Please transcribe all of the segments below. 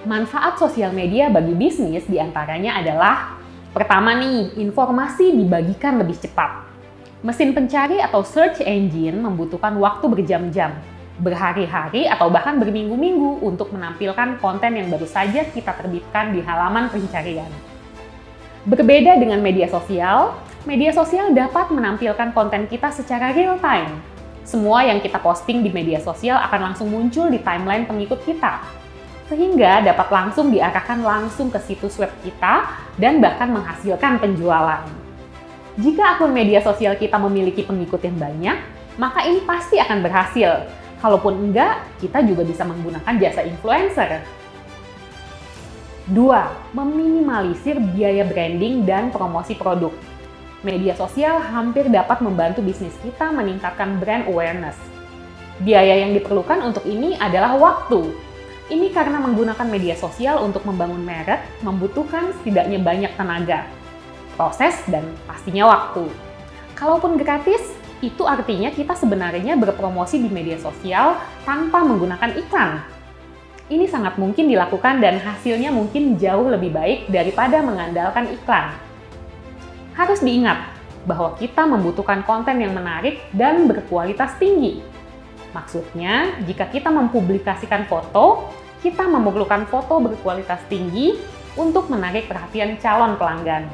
Manfaat sosial media bagi bisnis diantaranya adalah pertama nih, informasi dibagikan lebih cepat. Mesin pencari atau search engine membutuhkan waktu berjam-jam, berhari-hari atau bahkan berminggu-minggu untuk menampilkan konten yang baru saja kita terbitkan di halaman pencarian. Berbeda dengan media sosial dapat menampilkan konten kita secara real time. Semua yang kita posting di media sosial akan langsung muncul di timeline pengikut kita, sehingga dapat langsung diarahkan langsung ke situs web kita dan bahkan menghasilkan penjualan. Jika akun media sosial kita memiliki pengikut yang banyak, maka ini pasti akan berhasil. Kalaupun enggak, kita juga bisa menggunakan jasa influencer. 2. Meminimalisir biaya branding dan promosi produk. Media sosial hampir dapat membantu bisnis kita meningkatkan brand awareness. Biaya yang diperlukan untuk ini adalah waktu. Ini karena menggunakan media sosial untuk membangun merek membutuhkan setidaknya banyak tenaga, proses, dan pastinya waktu. Kalaupun gratis, itu artinya kita sebenarnya berpromosi di media sosial tanpa menggunakan iklan. Ini sangat mungkin dilakukan dan hasilnya mungkin jauh lebih baik daripada mengandalkan iklan. Harus diingat bahwa kita membutuhkan konten yang menarik dan berkualitas tinggi. Maksudnya, jika kita mempublikasikan foto, kita memerlukan foto berkualitas tinggi untuk menarik perhatian calon pelanggan.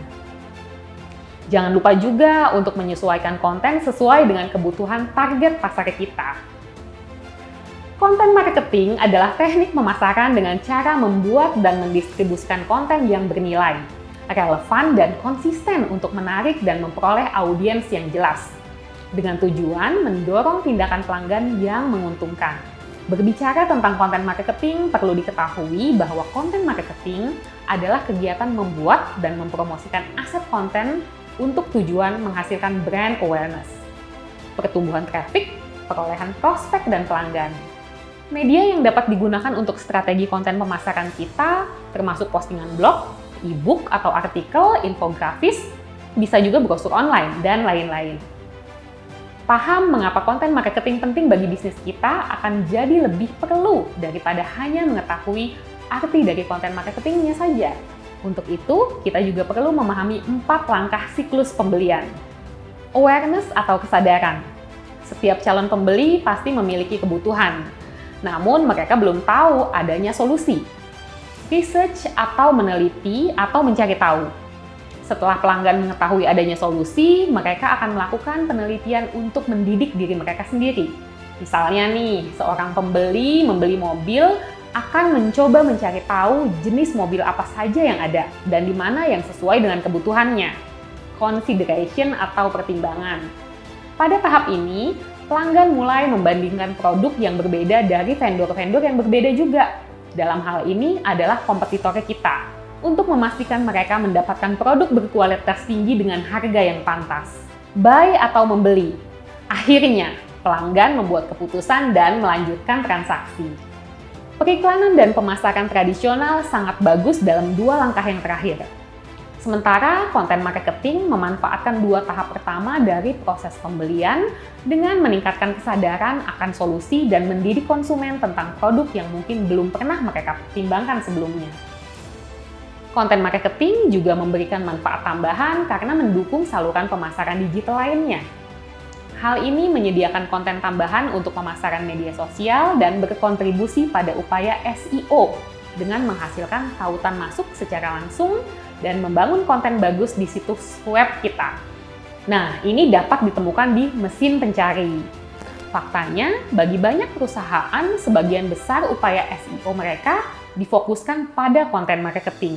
Jangan lupa juga untuk menyesuaikan konten sesuai dengan kebutuhan target pasar kita. Konten marketing adalah teknik pemasaran dengan cara membuat dan mendistribusikan konten yang bernilai, relevan, dan konsisten untuk menarik dan memperoleh audiens yang jelas, dengan tujuan mendorong tindakan pelanggan yang menguntungkan. Berbicara tentang konten marketing, perlu diketahui bahwa konten marketing adalah kegiatan membuat dan mempromosikan aset konten untuk tujuan menghasilkan brand awareness, pertumbuhan traffic, perolehan prospek dan pelanggan. Media yang dapat digunakan untuk strategi konten pemasaran kita termasuk postingan blog, e-book atau artikel, infografis, bisa juga brosur online, dan lain-lain. Paham mengapa konten marketing penting bagi bisnis kita akan jadi lebih perlu daripada hanya mengetahui arti dari konten marketingnya saja. Untuk itu, kita juga perlu memahami 4 langkah siklus pembelian. Awareness atau kesadaran. Setiap calon pembeli pasti memiliki kebutuhan, namun mereka belum tahu adanya solusi. Research atau meneliti atau mencari tahu. Setelah pelanggan mengetahui adanya solusi, mereka akan melakukan penelitian untuk mendidik diri mereka sendiri. Misalnya nih, seorang pembeli membeli mobil akan mencoba mencari tahu jenis mobil apa saja yang ada dan di mana yang sesuai dengan kebutuhannya. Consideration atau pertimbangan. Pada tahap ini, pelanggan mulai membandingkan produk yang berbeda dari vendor-vendor yang berbeda juga. Dalam hal ini adalah kompetitor kita, untuk memastikan mereka mendapatkan produk berkualitas tinggi dengan harga yang pantas. Buy atau membeli. Akhirnya, pelanggan membuat keputusan dan melanjutkan transaksi. Periklanan dan pemasaran tradisional sangat bagus dalam 2 langkah yang terakhir. Sementara konten marketing memanfaatkan 2 tahap pertama dari proses pembelian dengan meningkatkan kesadaran akan solusi dan mendidik konsumen tentang produk yang mungkin belum pernah mereka pertimbangkan sebelumnya. Konten marketing juga memberikan manfaat tambahan karena mendukung saluran pemasaran digital lainnya. Hal ini menyediakan konten tambahan untuk pemasaran media sosial dan berkontribusi pada upaya SEO dengan menghasilkan tautan masuk secara langsung dan membangun konten bagus di situs web kita. Nah, ini dapat ditemukan di mesin pencari. Faktanya, bagi banyak perusahaan, sebagian besar upaya SEO mereka difokuskan pada konten marketing.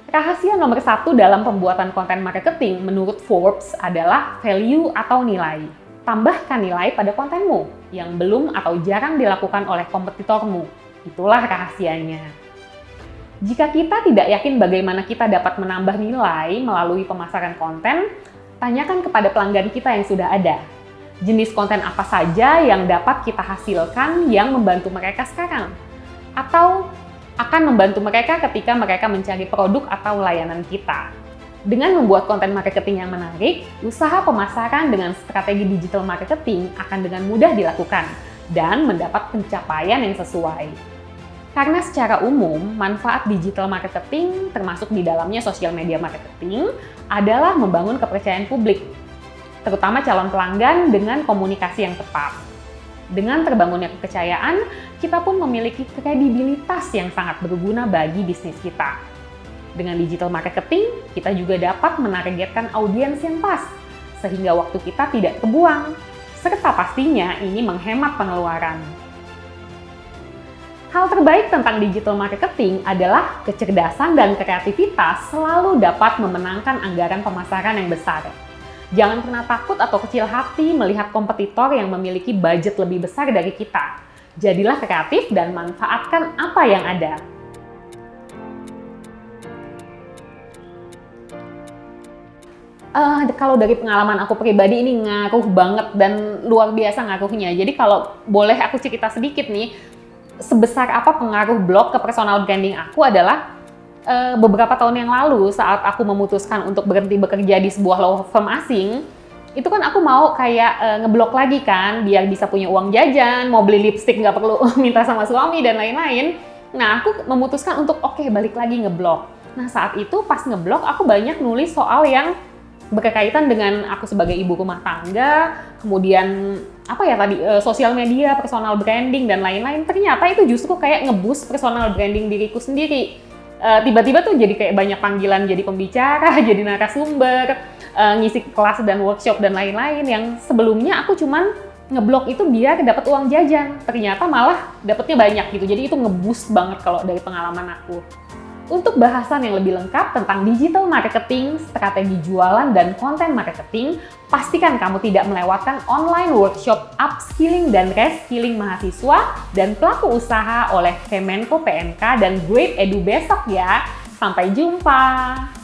Rahasia nomor 1 dalam pembuatan konten marketing menurut Forbes adalah value atau nilai. Tambahkan nilai pada kontenmu yang belum atau jarang dilakukan oleh kompetitormu. Itulah rahasianya. Jika kita tidak yakin bagaimana kita dapat menambah nilai melalui pemasaran konten, tanyakan kepada pelanggan kita yang sudah ada. Jenis konten apa saja yang dapat kita hasilkan yang membantu mereka sekarang? Atau akan membantu mereka ketika mereka mencari produk atau layanan kita. Dengan membuat konten marketing yang menarik, usaha pemasaran dengan strategi digital marketing akan dengan mudah dilakukan dan mendapat pencapaian yang sesuai. Karena secara umum, manfaat digital marketing, termasuk di dalamnya social media marketing, adalah membangun kepercayaan publik, terutama calon pelanggan dengan komunikasi yang tepat. Dengan terbangunnya kepercayaan, kita pun memiliki kredibilitas yang sangat berguna bagi bisnis kita. Dengan digital marketing, kita juga dapat menargetkan audiens yang pas, sehingga waktu kita tidak terbuang, serta pastinya ini menghemat pengeluaran. Hal terbaik tentang digital marketing adalah kecerdasan dan kreativitas selalu dapat memenangkan anggaran pemasaran yang besar. Jangan pernah takut atau kecil hati melihat kompetitor yang memiliki budget lebih besar dari kita. Jadilah kreatif dan manfaatkan apa yang ada. Kalau dari pengalaman aku pribadi ini ngaruh banget dan luar biasa ngaruhnya. Jadi kalau boleh aku cerita sedikit nih, sebesar apa pengaruh blog ke personal branding aku adalah beberapa tahun yang lalu saat aku memutuskan untuk berhenti bekerja di sebuah law firm asing, itu kan aku mau kayak ngeblok lagi kan, biar bisa punya uang jajan, mau beli lipstick nggak perlu minta sama suami dan lain-lain. Nah, aku memutuskan untuk oke, balik lagi ngeblok. Nah, saat itu pas ngeblok aku banyak nulis soal yang berkaitan dengan aku sebagai ibu rumah tangga, kemudian sosial media, personal branding dan lain-lain. Ternyata itu justru kayak nge-boost personal branding diriku sendiri. Tiba-tiba tuh jadi kayak banyak panggilan jadi pembicara, jadi narasumber, ngisi kelas dan workshop dan lain-lain yang sebelumnya aku cuman ngeblok itu biar dapat uang jajan. Ternyata malah dapatnya banyak gitu. Jadi itu nge-boost banget kalau dari pengalaman aku. Untuk bahasan yang lebih lengkap tentang digital marketing, strategi jualan, dan konten marketing, pastikan kamu tidak melewatkan online workshop upskilling dan reskilling mahasiswa dan pelaku usaha oleh Kemenko PMK dan Great Edu besok ya. Sampai jumpa!